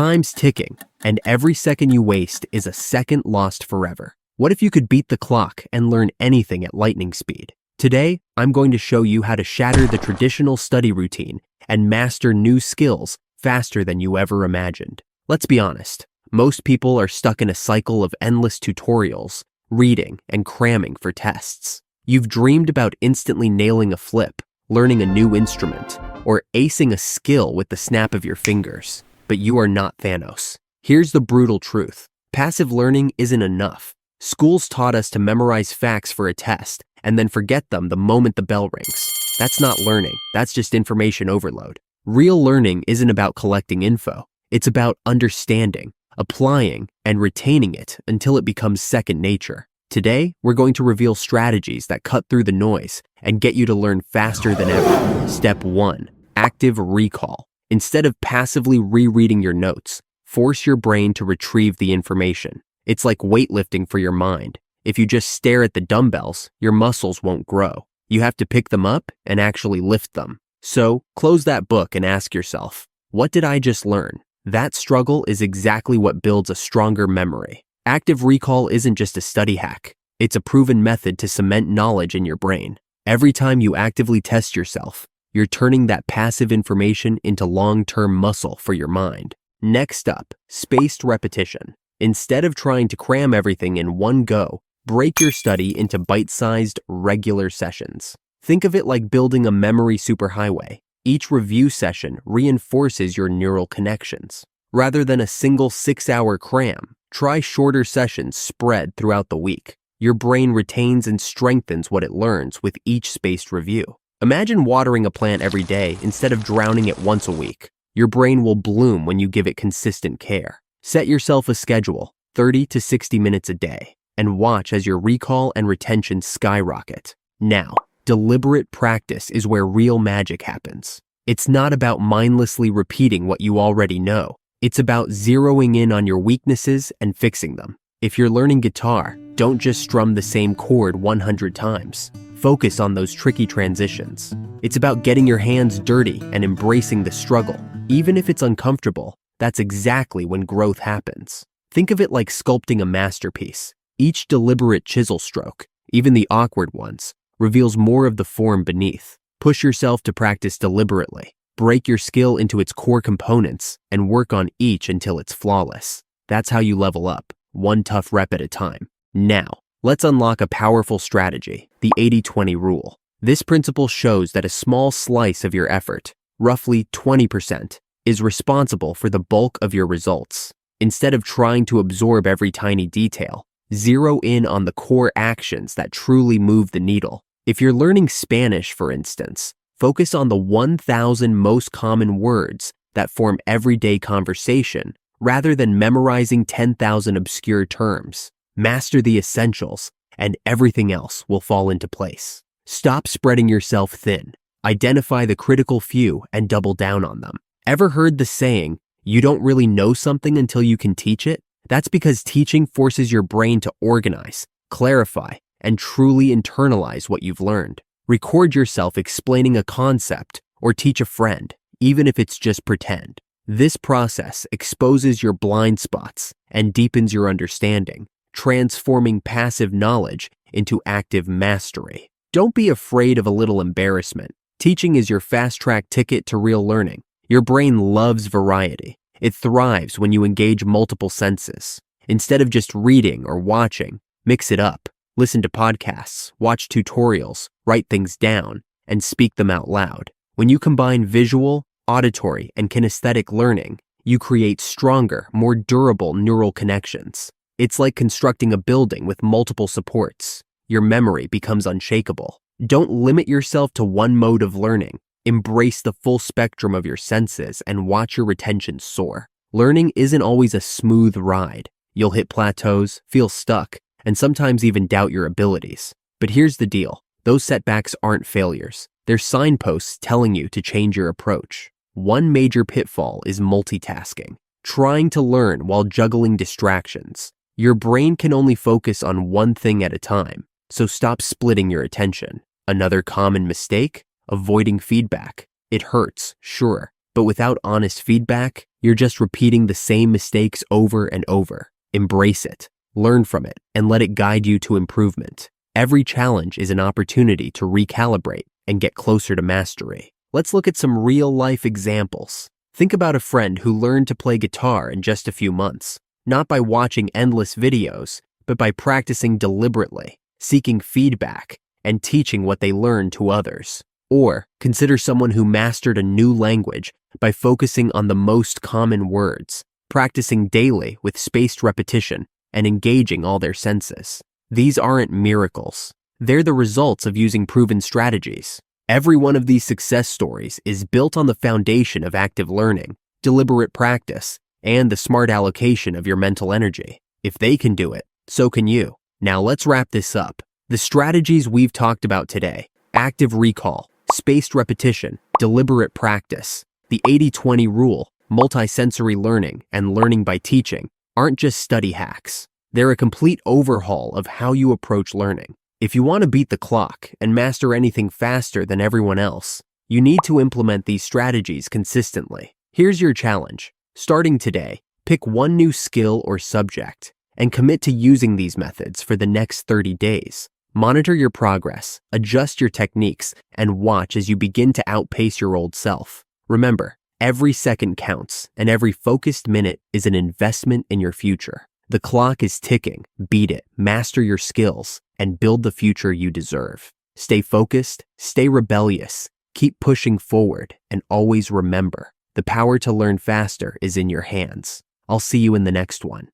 Time's ticking, and every second you waste is a second lost forever. What if you could beat the clock and learn anything at lightning speed? Today, I'm going to show you how to shatter the traditional study routine and master new skills faster than you ever imagined. Let's be honest, most people are stuck in a cycle of endless tutorials, reading, and cramming for tests. You've dreamed about instantly nailing a flip, learning a new instrument, or acing a skill with the snap of your fingers. But you are not Thanos. Here's the brutal truth. Passive learning isn't enough. Schools taught us to memorize facts for a test and then forget them the moment the bell rings. That's not learning. That's just information overload. Real learning isn't about collecting info. It's about understanding, applying, and retaining it until it becomes second nature. Today, we're going to reveal strategies that cut through the noise and get you to learn faster than ever. Step 1. Active recall. Instead of passively rereading your notes, force your brain to retrieve the information. It's like weightlifting for your mind. If you just stare at the dumbbells, your muscles won't grow. You have to pick them up and actually lift them. So, close that book and ask yourself, what did I just learn? That struggle is exactly what builds a stronger memory. Active recall isn't just a study hack. It's a proven method to cement knowledge in your brain. Every time you actively test yourself, you're turning that passive information into long-term muscle for your mind. Next up, spaced repetition. Instead of trying to cram everything in one go, break your study into bite-sized, regular sessions. Think of it like building a memory superhighway. Each review session reinforces your neural connections. Rather than a single 6-hour cram, try shorter sessions spread throughout the week. Your brain retains and strengthens what it learns with each spaced review. Imagine watering a plant every day instead of drowning it once a week. Your brain will bloom when you give it consistent care. Set yourself a schedule, 30 to 60 minutes a day, and watch as your recall and retention skyrocket. Now, deliberate practice is where real magic happens. It's not about mindlessly repeating what you already know. It's about zeroing in on your weaknesses and fixing them. If you're learning guitar, don't just strum the same chord 100 times. Focus on those tricky transitions. It's about getting your hands dirty and embracing the struggle. Even if it's uncomfortable, that's exactly when growth happens. Think of it like sculpting a masterpiece. Each deliberate chisel stroke, even the awkward ones, reveals more of the form beneath. Push yourself to practice deliberately. Break your skill into its core components and work on each until it's flawless. That's how you level up, one tough rep at a time. Now, let's unlock a powerful strategy, the 80-20 rule. This principle shows that a small slice of your effort, roughly 20%, is responsible for the bulk of your results. Instead of trying to absorb every tiny detail, zero in on the core actions that truly move the needle. If you're learning Spanish, for instance, focus on the 1,000 most common words that form everyday conversation rather than memorizing 10,000 obscure terms. Master the essentials, and everything else will fall into place. Stop spreading yourself thin. Identify the critical few and double down on them. Ever heard the saying, you don't really know something until you can teach it? That's because teaching forces your brain to organize, clarify, and truly internalize what you've learned. Record yourself explaining a concept or teach a friend, even if it's just pretend. This process exposes your blind spots and deepens your understanding, transforming passive knowledge into active mastery. Don't be afraid of a little embarrassment. Teaching is your fast-track ticket to real learning. Your brain loves variety. It thrives when you engage multiple senses. Instead of just reading or watching, mix it up. Listen to podcasts, watch tutorials, write things down, and speak them out loud. When you combine visual, auditory, and kinesthetic learning, you create stronger, more durable neural connections. It's like constructing a building with multiple supports. Your memory becomes unshakable. Don't limit yourself to one mode of learning. Embrace the full spectrum of your senses and watch your retention soar. Learning isn't always a smooth ride. You'll hit plateaus, feel stuck, and sometimes even doubt your abilities. But here's the deal. Those setbacks aren't failures. They're signposts telling you to change your approach. One major pitfall is multitasking, trying to learn while juggling distractions. Your brain can only focus on one thing at a time, so stop splitting your attention. Another common mistake? Avoiding feedback. It hurts, sure, But without honest feedback, you're just repeating the same mistakes over and over. Embrace it, learn from it, and let it guide you to improvement. Every challenge is an opportunity to recalibrate and get closer to mastery. Let's look at some real-life examples. Think about a friend who learned to play guitar in just a few months, not by watching endless videos, but by practicing deliberately, seeking feedback, and teaching what they learned to others. Or consider someone who mastered a new language by focusing on the most common words, practicing daily with spaced repetition, and engaging all their senses. These aren't miracles. They're the results of using proven strategies. Every one of these success stories is built on the foundation of active learning, deliberate practice, and the smart allocation of your mental energy. If they can do it, so can you. Now let's wrap this up. The strategies we've talked about today, active recall, spaced repetition, deliberate practice, the 80-20 rule, multisensory learning, and learning by teaching, aren't just study hacks. They're a complete overhaul of how you approach learning. If you want to beat the clock and master anything faster than everyone else, you need to implement these strategies consistently. Here's your challenge. Starting today, pick one new skill or subject and commit to using these methods for the next 30 days. Monitor your progress, adjust your techniques, and watch as you begin to outpace your old self. Remember, every second counts, and every focused minute is an investment in your future. The clock is ticking. Beat it, master your skills, and build the future you deserve. Stay focused, stay rebellious, keep pushing forward, and always remember, the power to learn faster is in your hands. I'll see you in the next one.